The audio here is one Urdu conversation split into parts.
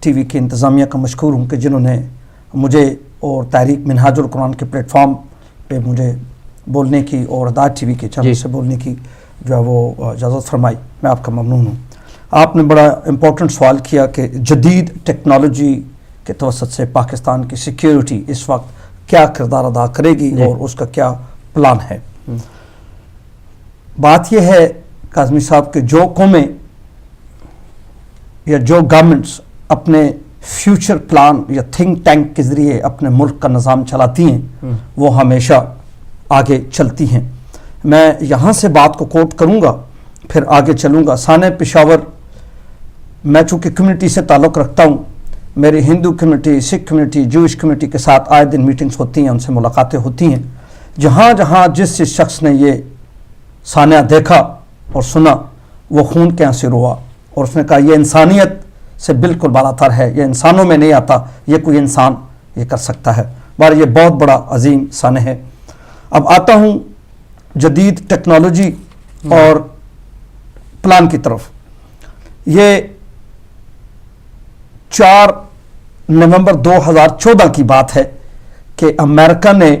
ٹی وی کے انتظامیہ کا مشکور ہوں کہ جنہوں نے مجھے اور تحریک منہاج القرآن کے پلیٹ فارم پہ مجھے بولنے کی اور ہدایت ٹی وی کے چینل سے بولنے کی جو ہے وہ اجازت فرمائی. میں آپ کا ممنون ہوں. آپ نے بڑا امپورٹنٹ سوال کیا کہ جدید ٹیکنالوجی کے توسط سے پاکستان کی سیکیورٹی اس وقت کیا کردار ادا کرے گی اور اس کا کیا پلان ہے. بات یہ ہے کاظمی صاحب کہ جو قومیں یا جو گورنمنٹس اپنے فیوچر پلان یا تھنک ٹینک کے ذریعے اپنے ملک کا نظام چلاتی ہیں وہ ہمیشہ آگے چلتی ہیں. میں یہاں سے بات کو کوٹ کروں گا پھر آگے چلوں گا. سانحہ پشاور میں چونکہ کمیونٹی سے تعلق رکھتا ہوں, میری ہندو کمیونٹی, سکھ کمیونٹی, جوئش کمیونٹی کے ساتھ آئے دن میٹنگز ہوتی ہیں, ان سے ملاقاتیں ہوتی ہیں. جہاں جہاں جس شخص نے یہ سانحہ دیکھا اور سنا وہ خون کے آنسو ہوا اور اس نے کہا یہ انسانیت سے بالکل بالا تر ہے, یہ انسانوں میں نہیں آتا, یہ کوئی انسان یہ کر سکتا ہے. بار یہ بہت بڑا عظیم سانحہ ہے. اب آتا ہوں جدید ٹیکنالوجی اور پلان کی طرف. یہ 4 نومبر 2014 کی بات ہے کہ امریکہ نے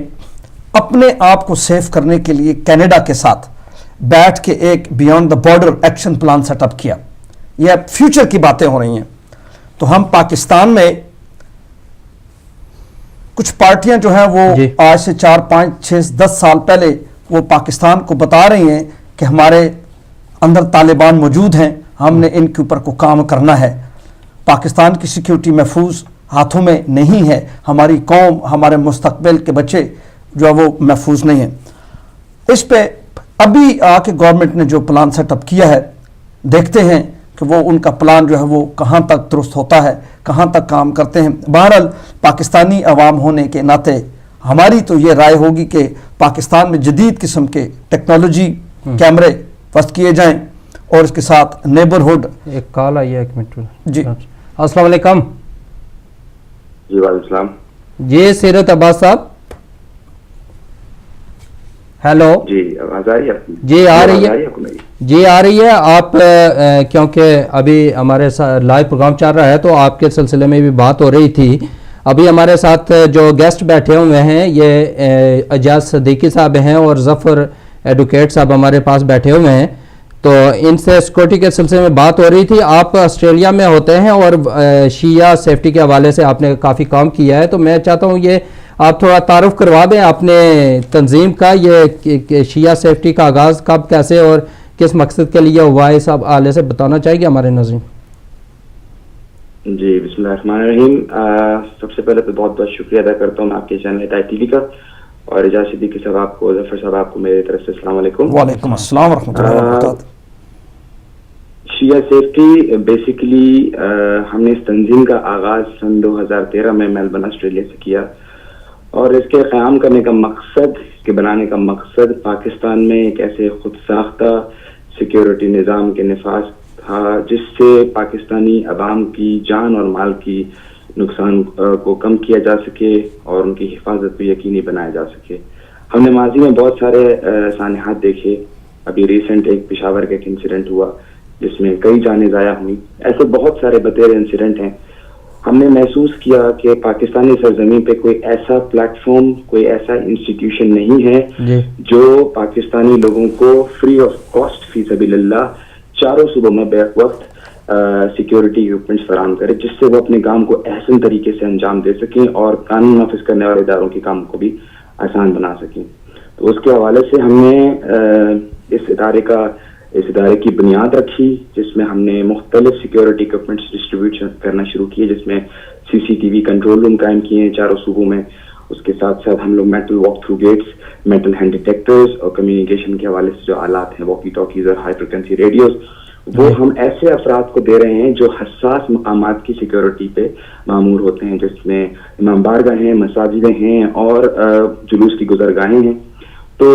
اپنے آپ کو سیف کرنے کے لیے کینیڈا کے ساتھ بیٹھ کے ایک beyond the border action plan set up کیا. یہ فیوچر کی باتیں ہو رہی ہیں. تو ہم پاکستان میں کچھ پارٹیاں جو ہیں وہ آج سے 4, 5, 6, 10 سال پہلے وہ پاکستان کو بتا رہی ہیں کہ ہمارے اندر طالبان موجود ہیں, ہم نے ان کے اوپر کو کام کرنا ہے. پاکستان کی سیکیورٹی محفوظ ہاتھوں میں نہیں ہے, ہماری قوم, ہمارے مستقبل کے بچے جو ہے وہ محفوظ نہیں ہیں. اس پہ ابھی آ کے گورنمنٹ نے جو پلان سیٹ اپ کیا ہے دیکھتے ہیں کہ وہ ان کا پلان جو ہے وہ کہاں تک درست ہوتا ہے, کہاں تک کام کرتے ہیں. بہرحال پاکستانی عوام ہونے کے ناطے ہماری تو یہ رائے ہوگی کہ پاکستان میں جدید قسم کے ٹیکنالوجی کیمرے وصل کیے جائیں اور اس کے ساتھ نیبرہڈ. ایک کال آئی ہے, ایک منٹ. جی السلام علیکم. جی وعلیکم السلام. جی سیرت عباس صاحب. ہیلو. جی آواز آ رہی ہے؟ جی آ رہی ہے. جی آ رہی ہے. آپ کیونکہ ابھی ہمارے ساتھ لائیو پروگرام چل رہا ہے تو آپ کے سلسلے میں بھی بات ہو رہی تھی. ابھی ہمارے ساتھ جو گیسٹ بیٹھے ہوئے ہیں یہ اجاز صدیقی صاحب ہیں اور ظفر ایڈوکیٹ صاحب ہمارے پاس بیٹھے ہوئے ہیں. تو ان سے سیکورٹی کے سلسلے میں بات ہو رہی تھی. آپ آسٹریلیا میں ہوتے ہیں اور شیعہ سیفٹی کے حوالے سے آپ نے کافی کام کیا ہے, تو میں چاہتا ہوں یہ آپ تھوڑا تعارف کروا دیں اپنے تنظیم کا. یہ شیعہ سیفٹی کا آغاز کب, کیسے اور کس مقصد کے لیے ہوا ہے, اس حوالے سے بتانا چاہیے ہمارے ناظرین. جی بسم اللہ الرحمن الرحیم. سب سے پہلے تو بہت بہت شکریہ ادا کرتا ہوں آپ کے چینل ہدایت ٹی وی کا, اور اجاز صدیقی صاحب آپ کو, ظفر صاحب آپ کو میری طرف سے السلام علیکم. وعلیکم السلام ورحمۃ اللہ وبرکاتہ. شیعہ سیفٹی بیسیکلی ہم نے اس تنظیم کا آغاز سن 2013 میں میلبرن آسٹریلیا سے کیا, اور اس کے قیام کرنے کا مقصد, اس کے بنانے کا مقصد پاکستان میں ایک ایسے خود ساختہ سیکیورٹی نظام کے نفاذ تھا جس سے پاکستانی عوام کی جان اور مال کی نقصان کو کم کیا جا سکے اور ان کی حفاظت کو یقینی بنایا جا سکے. ہم نے ماضی میں بہت سارے سانحات دیکھے. ابھی ریسنٹ ایک پشاور کا ایک انسیڈنٹ ہوا جس میں کئی جانیں ضائع ہوئیں. ایسے بہت سارے بتیرے انسیڈنٹ ہیں. ہم نے محسوس کیا کہ پاکستانی سرزمین پہ کوئی ایسا پلیٹ فارم, کوئی ایسا انسٹیٹیوشن نہیں ہے جو پاکستانی لوگوں کو فری آف کاسٹ فی سبیل اللہ چاروں صوبوں میں بیک وقت سیکیورٹی اکوپمنٹس فراہم کرے, جس سے وہ اپنے کام کو احسن طریقے سے انجام دے سکیں اور قانون نافذ کرنے والے اداروں کے کام کو بھی آسان بنا سکیں. تو اس کے حوالے سے ہم نے اس ادارے کی بنیاد رکھی, جس میں ہم نے مختلف سیکیورٹی اکوپمنٹس ڈسٹریبیوٹ کرنا شروع کیے, جس میں CCTV کنٹرول روم قائم کیے ہیں چاروں صوبوں میں. اس کے ساتھ ساتھ ہم لوگ metal walk through gates, metal hand detectors اور کمیونیکیشن کے حوالے سے جو آلات ہیں, واکی ٹاکیز اور ہائی فریکوینسی ریڈیوز, وہ ہم ایسے افراد کو دے رہے ہیں جو حساس مقامات کی سیکیورٹی پہ مامور ہوتے ہیں, جس میں امام بارگاہ ہیں, مساجدیں ہیں اور جلوس کی گزرگاہیں ہیں. تو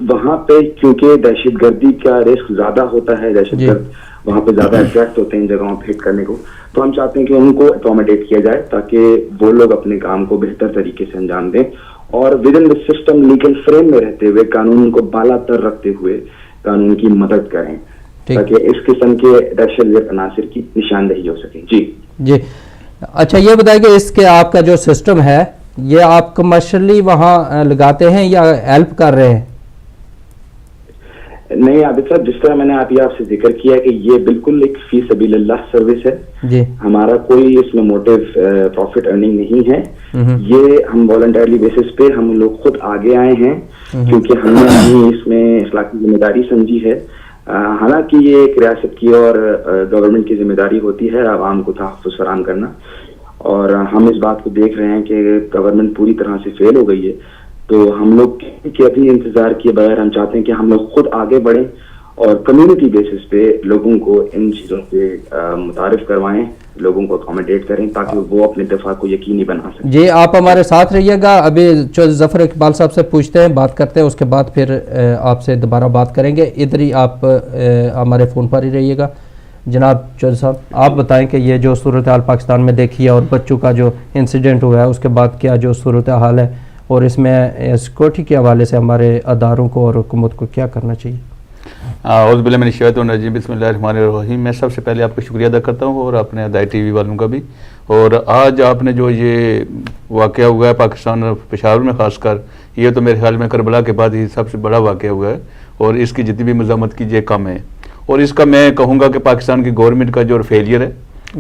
وہاں پہ کیونکہ دہشت گردی کا رسک زیادہ ہوتا ہے, دہشت گرد وہاں پہ زیادہ اٹریکٹ ہوتے ہیں ان جگہوں پہ ہٹ کرنے کو, تو ہم چاہتے ہیں کہ ان کو اکوموڈیٹ کیا جائے تاکہ وہ لوگ اپنے کام کو بہتر طریقے سے انجام دیں اور with in the system legal frame میں رہتے ہوئے قانون کو بالا تر رکھتے ہوئے قانون کی مدد کریں تاکہ اس قسم کے دہشت گرد عناصر کی نشاندہی ہو سکے. جی اچھا یہ بتائیں کہ اس کے آپ کا جو سسٹم ہے یہ آپ کمرشلی وہاں لگاتے ہیں یا ہیلپ کر رہے ہیں؟ نہیں عابد صاحب، جس طرح میں نے آپ سے ذکر کیا کہ یہ بالکل ایک فی سبیل اللہ سروس ہے جی، ہمارا کوئی اس میں موٹیو پروفٹ ارننگ نہیں ہے. یہ ہم والنٹرلی بیسس پہ ہم لوگ خود آگے آئے ہیں کیونکہ ہم نے اس میں اخلاقی ذمہ داری سمجھی ہے. حالانکہ یہ ایک ریاست کی اور گورنمنٹ کی ذمہ داری ہوتی ہے عوام کو تحفظ فراہم کرنا، اور ہم اس بات کو دیکھ رہے ہیں کہ گورنمنٹ پوری طرح سے فیل ہو گئی ہے. تو ہم لوگ کے ابھی انتظار کیے بغیر ہم چاہتے ہیں کہ ہم لوگ خود آگے بڑھیں اور کمیونٹی بیسس پہ لوگوں کو ان چیزوں سے متعارف کروائیں، لوگوں کو اکوموڈیٹ کریں تاکہ وہ اپنے دفاع کو یقینی بنا سکیں. جی آپ ہمارے ساتھ رہیے گا. ابھی ظفر اقبال صاحب سے پوچھتے ہیں، بات کرتے ہیں، اس کے بعد پھر آپ سے دوبارہ بات کریں گے. ادھر ہی آپ ہمارے فون پر ہی رہیے گا. جناب چودھری صاحب آپ بتائیں کہ یہ جو صورتحال پاکستان میں دیکھی ہے اور بچوں کا جو انسیڈنٹ ہوا ہے اس کے بعد کیا جو صورتحال ہے اور اس میں سیکورٹی کے حوالے سے ہمارے اداروں کو اور حکومت کو کیا کرنا چاہیے؟ اعوذ باللہ من الشیطان الرجیم، بسم اللہ الرحمن الرحیم. میں سب سے پہلے آپ کا شکریہ ادا کرتا ہوں اور اپنے ادائی ٹی وی والوں کا بھی. اور آج آپ نے جو یہ واقعہ ہوا ہے پاکستان اور پشاور میں خاص کر، یہ تو میرے خیال میں کربلا کے بعد ہی سب سے بڑا واقعہ ہوا ہے اور اس کی جتنی بھی مذمت کیجیے کم ہے. اور اس کا میں کہوں گا کہ پاکستان کی گورنمنٹ کا جو فیلئر ہے،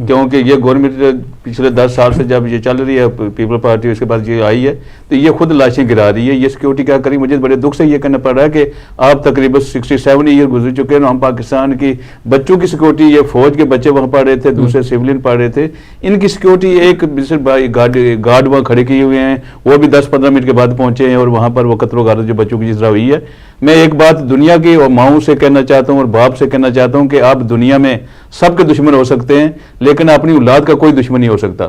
کیونکہ یہ گورنمنٹ پچھلے 10 سال سے جب یہ چل رہی ہے پیپل پارٹی اس کے بعد یہ آئی ہے تو یہ خود لاشیں گرا رہی ہے. یہ سیکیورٹی کیا کری؟ مجھے بڑے دکھ سے یہ کہنا پڑ رہا ہے کہ آپ تقریباً 67 ایئر گزر چکے ہیں. ہم پاکستان کی بچوں کی سیکیورٹی، یہ فوج کے بچے وہاں پڑھ رہے تھے، دوسرے سیولین پڑھ رہے تھے، ان کی سیکیورٹی ایک گارڈ وہاں کھڑے کیے ہوئے ہیں، وہ بھی 10-15 منٹ کے بعد پہنچے ہیں اور وہاں پر وہ قتل و غارت جو بچوں کی جس طرح ہوئی ہے. میں ایک بات دنیا کی اور ماؤں سے کہنا چاہتا ہوں اور باپ سے کہنا چاہتا ہوں کہ آپ دنیا میں سب کے دشمن ہو سکتے ہیں لیکن اپنی اولاد کا کوئی دشمن نہیں ہو سکتا.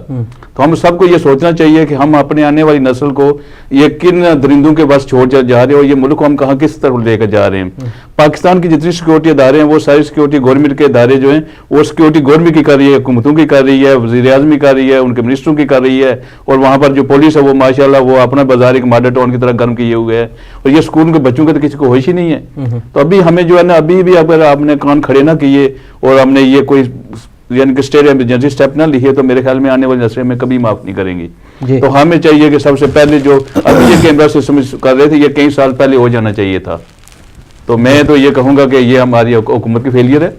تو ہم سب کو یہ سوچنا چاہیے کہ ہم اپنے آنے والی نسل کو یہ کن درندوں کے بس چھوڑ جا رہے ہیں اور یہ ملک کو ہم کہاں کس طرح لے کر جا رہے ہیں. پاکستان کی جتنی سیکورٹی ادارے ہیں وہ ساری سیکورٹی گورنمنٹ کے ادارے جو ہیں وہ سیکورٹی گورنمنٹ کی کر رہی ہے، حکومتوں کی کر رہی ہے، وزیر اعظم کی کر رہی ہے، ان کے منسٹروں کی کر رہی ہے. اور وہاں پر جو پولیس ہے وہ ماشاءاللہ وہ اپنا بازار ایک ماڈل ٹاؤن کی طرح گرم کیے ہوئے ہے اور یہ اسکول کے بچوں کے تو کسی کو ہوش ہی نہیں ہے. تو ابھی ہمیں جو ہے نا ابھی بھی اگر آپ نے کان کھڑے نہ کیے اور ہم نے یہ کوئی یعنی کہ اسٹیٹ ایمرجنسی اسٹیپ نہ لیے تو میرے خیال میں آنے والے نسلیں میں کبھی معاف نہیں کریں گی. تو ہمیں چاہیے کہ سب سے پہلے جو ابھی یہ کیمرہ سسٹم کر رہے تھے یہ کئی سال پہلے ہو جانا چاہیے تھا. تو میں تو یہ کہوں گا کہ یہ ہماری حکومت کی فیلئر ہے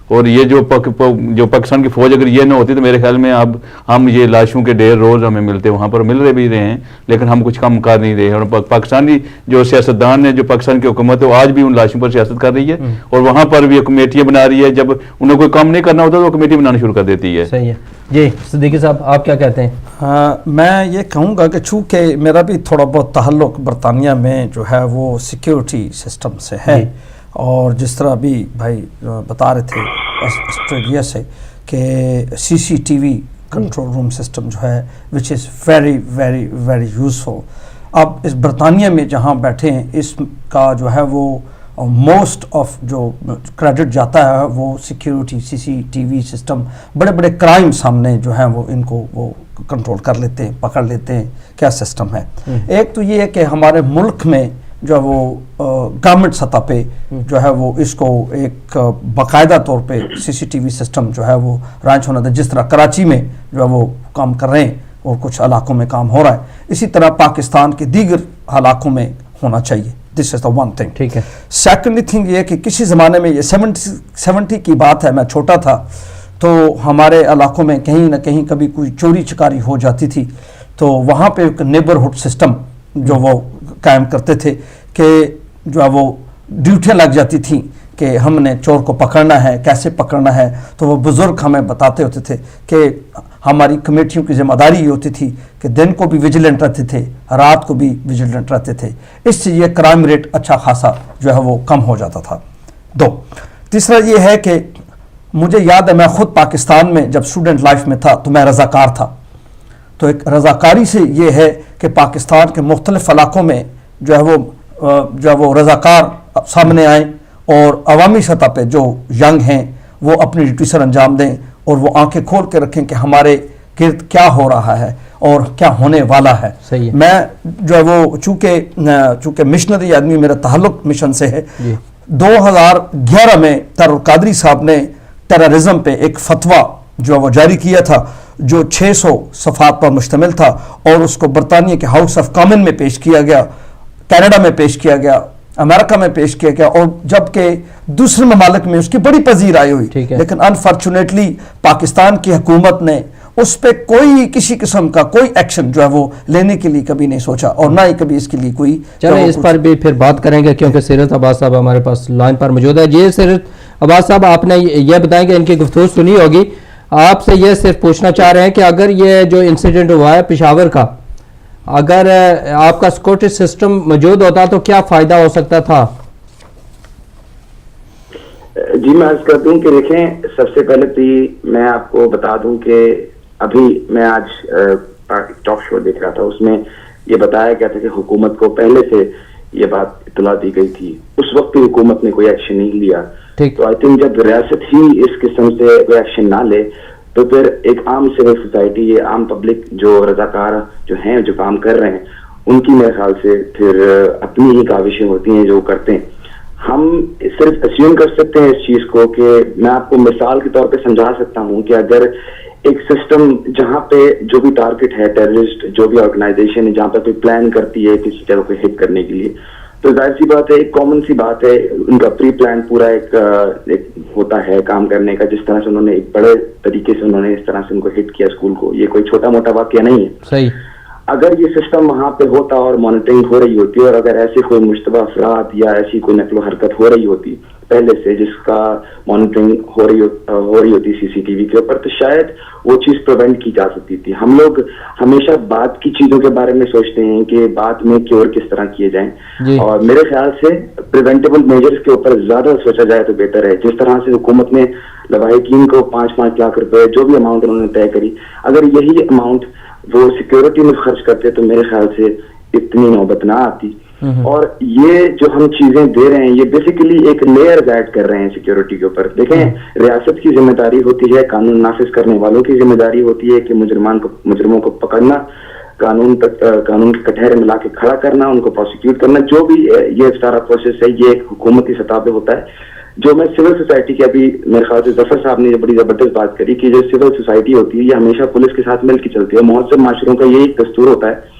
اور یہ جو پاکستان کی فوج اگر یہ نہ ہوتی تو میرے خیال میں اب ہم یہ لاشوں کے ڈھیر روز ہمیں ملتے، وہاں پر مل رہے بھی رہے ہیں لیکن ہم کچھ کم کر نہیں رہے. اور پاکستانی جو سیاستدان ہیں، جو پاکستان کی حکومت ہے وہ آج بھی ان لاشوں پر سیاست کر رہی ہے اور وہاں پر بھی کمیٹیاں بنا رہی ہے. جب انہیں کوئی کام نہیں کرنا ہوتا تو وہ کمیٹی بنانا شروع کر دیتی ہے. صحیح ہے. جی صدیقی صاحب آپ کیا کہتے ہیں؟ میں یہ کہوں گا کہ چونکہ میرا بھی تھوڑا بہت تعلق برطانیہ میں جو ہے وہ سیکیورٹی سسٹم سے ہے اور جس طرح ابھی بھائی بتا رہے تھے آسٹریلیا سے کہ CCTV کنٹرول روم سسٹم جو ہے which is very very very useful. اب اس برطانیہ میں جہاں بیٹھے ہیں اس کا جو ہے وہ موسٹ آف جو کریڈٹ جاتا ہے وہ سیکیورٹی CCTV سسٹم بڑے بڑے کرائم سامنے جو ہیں وہ ان کو وہ کنٹرول کر لیتے ہیں، پکڑ لیتے ہیں. کیا سسٹم ہے؟ ایک تو یہ ہے کہ ہمارے ملک میں جو ہے وہ گورنمنٹ سطح پہ جو ہے وہ اس کو ایک باقاعدہ طور پہ CCTV سسٹم جو ہے وہ رانچ ہونا تھا، جس طرح کراچی میں جو ہے وہ کام کر رہے ہیں اور کچھ علاقوں میں کام ہو رہا ہے، اسی طرح پاکستان کے دیگر علاقوں میں ہونا چاہیے. دس از دا ون تھنگ. ٹھیک ہے. سیکنڈلی تھنگ یہ کہ کسی زمانے میں یہ 70 کی بات ہے، میں چھوٹا تھا تو ہمارے علاقوں میں کہیں نہ کہیں کبھی کوئی چوری چکاری ہو جاتی تھی تو وہاں پہ ایک نیبرہڈ سسٹم جو وہ قائم کرتے تھے کہ جو ہے وہ ڈیوٹیاں لگ جاتی تھیں کہ ہم نے چور کو پکڑنا ہے، کیسے پکڑنا ہے. تو وہ بزرگ ہمیں بتاتے ہوتے تھے کہ ہماری کمیٹیوں کی ذمہ داری یہ ہوتی تھی کہ دن کو بھی ویجیلنٹ رہتے تھے، رات کو بھی ویجیلنٹ رہتے تھے. اس سے یہ کرائم ریٹ اچھا خاصا جو ہے وہ کم ہو جاتا تھا. تیسرا یہ ہے کہ مجھے یاد ہے میں خود پاکستان میں جب اسٹوڈنٹ لائف میں تھا تو میں رضاکار تھا. تو ایک رضاکاری سے یہ ہے کہ پاکستان کے مختلف علاقوں میں جو ہے وہ رضاکار سامنے آئیں اور عوامی سطح پہ جو ینگ ہیں وہ اپنی ڈیوٹی سر انجام دیں اور وہ آنکھیں کھول کے رکھیں کہ ہمارے گرد کیا ہو رہا ہے اور کیا ہونے والا ہے. میں جو ہے وہ چونکہ مشنری آدمی، میرا تعلق مشن سے ہے. 2011 میں طارق القادری صاحب نے ٹیررزم پہ ایک فتویٰ جو ہے وہ جاری کیا تھا جو 600 صفحات پر مشتمل تھا اور اس کو برطانیہ کے ہاؤس آف کامن میں پیش کیا گیا، کینیڈا میں پیش کیا گیا، امریکہ میں پیش کیا گیا، اور جبکہ دوسرے ممالک میں اس کی بڑی پذیر آئی ہوئی، لیکن انفارچونیٹلی پاکستان کی حکومت نے اس پہ کوئی کسی قسم کا کوئی ایکشن جو ہے وہ لینے کے لیے کبھی نہیں سوچا، اور نہ ہی کبھی اس کے لیے کوئی. چلیں اس پر بھی پھر بات کریں گے، کیونکہ سیرت عباس صاحب ہمارے پاس لائن پر موجود ہے. جی سیرت عباس صاحب، آپ نے یہ بتائیں کہ ان کی گفتگو سنی ہوگی، آپ سے یہ صرف پوچھنا چاہ رہے ہیں کہ اگر یہ جو انسیڈنٹ ہوا ہے پشاور کا، اگر آپ کا سیکورٹی سسٹم موجود ہوتا تو کیا فائدہ ہو سکتا تھا؟ جی میں عرض کر دوں کہ دیکھیں، سب سے پہلے تو میں آپ کو بتا دوں کہ ابھی میں آج ٹاک شو دیکھ رہا تھا، اس میں یہ بتایا گیا تھا کہ حکومت کو پہلے سے یہ بات اطلاع دی گئی تھی، اس وقت بھی حکومت نے کوئی ایکشن نہیں لیا. تو آئی تھنک جب ریاست ہی اس قسم سے کوئی ایکشن نہ لے تو پھر ایک عام سول سوسائٹی، یہ عام پبلک جو رضاکار جو ہیں جو کام کر رہے ہیں، ان کی میرے خیال سے پھر اپنی ہی کاوشیں ہوتی ہیں جو کرتے ہیں. ہم صرف اسیوم کر سکتے ہیں اس چیز کو کہ میں آپ کو مثال کے طور پہ سمجھا سکتا ہوں کہ اگر ایک سسٹم جہاں پہ جو بھی ٹارگٹ ہے، ٹیررسٹ جو بھی آرگنائزیشن ہے جہاں پہ کوئی پلان کرتی ہے کسی جگہ کو ہٹ کرنے کے لیے، تو ظاہر سی بات ہے، ایک کامن سی بات ہے، ان کا پری پلان پورا ایک ہوتا ہے کام کرنے کا. جس طرح سے انہوں نے ایک بڑے طریقے سے انہوں نے اس طرح سے ان کو ہٹ کیا اسکول کو، یہ کوئی چھوٹا موٹا واقعہ نہیں ہے. صحیح. اگر یہ سسٹم وہاں پہ ہوتا اور مانیٹرنگ ہو رہی ہوتی، اور اگر ایسے کوئی مشتبہ افراد یا ایسی کوئی نقل و حرکت ہو رہی ہوتی پہلے سے جس کا مانیٹرنگ ہو رہی ہوتی سی سی ٹی وی کے اوپر، تو شاید وہ چیز پریونٹ کی جا سکتی تھی. ہم لوگ ہمیشہ بعد کی چیزوں کے بارے میں سوچتے ہیں کہ بعد میں کیور کس طرح کیے جائیں، اور میرے خیال سے پریونٹیبل میجرز کے اوپر زیادہ سوچا جائے تو بہتر ہے. جس طرح سے حکومت نے لواحقین کو 5-5 لاکھ روپے جو بھی اماؤنٹ انہوں نے طے کری، اگر یہی اماؤنٹ وہ سیکیورٹی میں خرچ کرتے تو میرے خیال سے اتنی نوبت نہ آتی. اور یہ جو ہم چیزیں دے رہے ہیں یہ بیسیکلی ایک لیئر ایڈ کر رہے ہیں سیکیورٹی کے اوپر. دیکھیں، ریاست کی ذمہ داری ہوتی ہے، قانون نافذ کرنے والوں کی ذمہ داری ہوتی ہے کہ مجرموں کو پکڑنا، قانون کے کٹہرے میں لا کے کھڑا کرنا، ان کو پروسیکیوٹ کرنا. جو بھی یہ سارا پروسیس ہے یہ ایک حکومتی سطح پہ ہوتا ہے. جو میں سول سوسائٹی کے، ابھی میرے خیال سے ظفر صاحب نے بڑی زبردست بات کری کہ جو سول سوسائٹی ہوتی ہے یہ ہمیشہ پولیس کے ساتھ مل کے چلتی ہے. مہذب معاشروں کا یہی دستور ہوتا ہے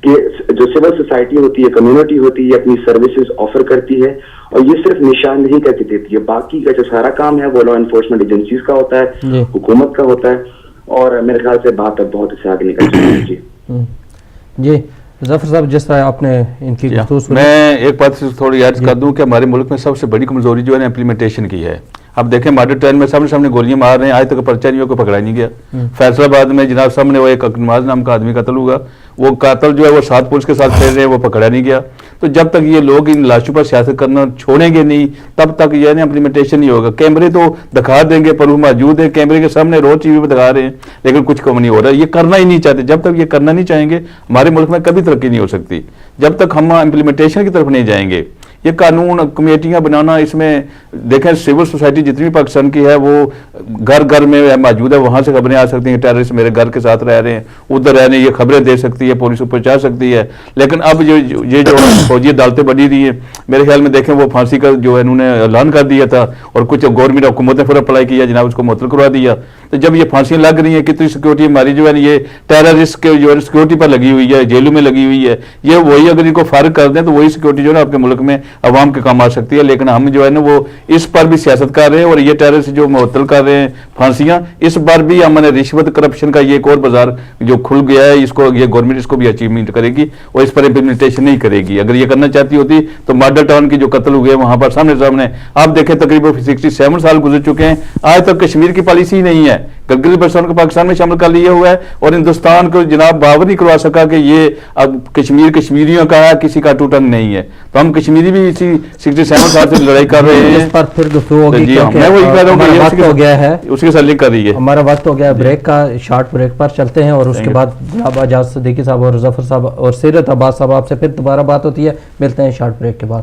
کہ جو سول سوسائٹی ہوتی ہے، کمیونٹی ہوتی ہے، اپنی سروسز آفر کرتی ہے، اور یہ صرف نشاندہی کر کے دیتی ہے. باقی کا جو سارا کام ہے وہ لا انفورسمنٹ ایجنسیز کا ہوتا ہے، حکومت کا ہوتا ہے، اور میرے خیال سے بات اب بہت اس سے آگے نکل چکی ہے. جی ظفر صاحب، جس طرح آپ نے ان کی گفتگو سنی، میں ایک بات سے تھوڑی عرض کر دوں کہ ہمارے ملک میں سب سے بڑی کمزوری جو ہے نا امپلیمنٹیشن کی ہے. اب دیکھیں ماڈل ٹرین میں سامنے گولیاں مار رہے ہیں، آج تک پرچہ نہیں ہوا، کوئی پکڑا نہیں گیا. فیصل آباد میں جناب سامنے وہ ایک نماز نام کا آدمی قتل ہوا، وہ قاتل جو ہے وہ 7 پولیس کے ساتھ پھیر رہے ہیں، وہ پکڑا نہیں گیا. تو جب تک یہ لوگ ان لاشوں پر سیاست کرنا چھوڑیں گے نہیں تب تک یہ نا امپلیمنٹیشن نہیں ہوگا. کیمرے تو دکھا دیں گے، پروف موجود ہے، کیمرے کے سامنے روز ٹی وی پہ دکھا رہے ہیں، لیکن کچھ کم نہیں ہو رہا. یہ کرنا ہی نہیں چاہتے. جب تک یہ کرنا نہیں چاہیں گے ہمارے ملک میں کبھی ترقی نہیں ہو سکتی، جب تک ہم امپلیمنٹیشن کی طرف نہیں جائیں گے. یہ قانون کمیٹیاں بنانا، اس میں دیکھیں سول سوسائٹی جتنی پاکستان کی ہے وہ گھر گھر میں موجود ہے، وہاں سے خبریں آ سکتی ہیں، ٹیررسٹ میرے گھر کے ساتھ رہ رہے ہیں، ادھر رہنے یہ خبریں دے سکتی ہے، پولیس کو پہنچا سکتی ہے. لیکن اب یہ جو فوجی عدالتیں بنی رہی ہیں، میرے خیال میں دیکھیں وہ پھانسی کا جو انہوں نے اعلان کر دیا تھا، اور کچھ گورنمنٹ حکومت نے پھر اپلائی کیا جناب، اس کو معطل کروا دیا. تو جب یہ پھانسیاں لگ رہی ہیں، کتنی سیکورٹی ہماری جو ہے یہ ٹیررسٹ کے جو ہے سیکورٹی پر لگی ہوئی ہے، جیلوں میں لگی ہوئی ہے. یہ وہی اگر ان کو فارغ کر دیں تو وہی سیکورٹی جو ہے آپ کے ملک میں عوام کے کام آ سکتی ہے. لیکن ہم جو ہے نا وہ اس پر بھی سیاست کر رہے ہیں، اور یہ ٹیررسٹ جو معطل کر رہے ہیں پھانسیاں، اس پر بھی ہم نے رشوت کرپشن کا یہ ایک اور بازار جو کھل گیا ہے، اس کو یہ گورنمنٹ اس کو بھی اچیومنٹ کرے گی اور اس پر امپلیمنٹیشن نہیں کرے گی. اگر یہ کرنا چاہتی ہوتی تو ماڈل ٹاؤن کی جو قتل ہوئے وہاں پر سامنے آپ دیکھیں تقریباً 67 سال گزر چکے ہیں، آج تک کشمیر کی پالیسی نہیں ہے. گلگت بلتستان کو پاکستان میں شامل کر لیا ہوا ہے، اور ہندوستان کو جناب باور نہیں کروا سکا کہ یہ اب کشمیر کشمیریوں کا ہے، کسی کا ٹوٹنگ نہیں ہے. تو ہم کشمیری بھی اسی 67 سال سے لڑائی کر رہے ہیں. اس پر پھر گفتگو ہوگی، جی میں وہی کہہ رہا ہوں کہ وقت ہو گیا ہے، اسی کے ساتھ لنک کر رہی ہے. ہمارا وقت ہو گیا بریک کا. شارٹ بریک پر چلتے ہیں، اور اس کے بعد جناب اعجاز صدیقی صاحب اور ظفر صاحب اور سیرت عباس صاحب آپ سے پھر دوبارہ بات ہوتی ہے. ملتے ہیں شارٹ بریک کے بعد.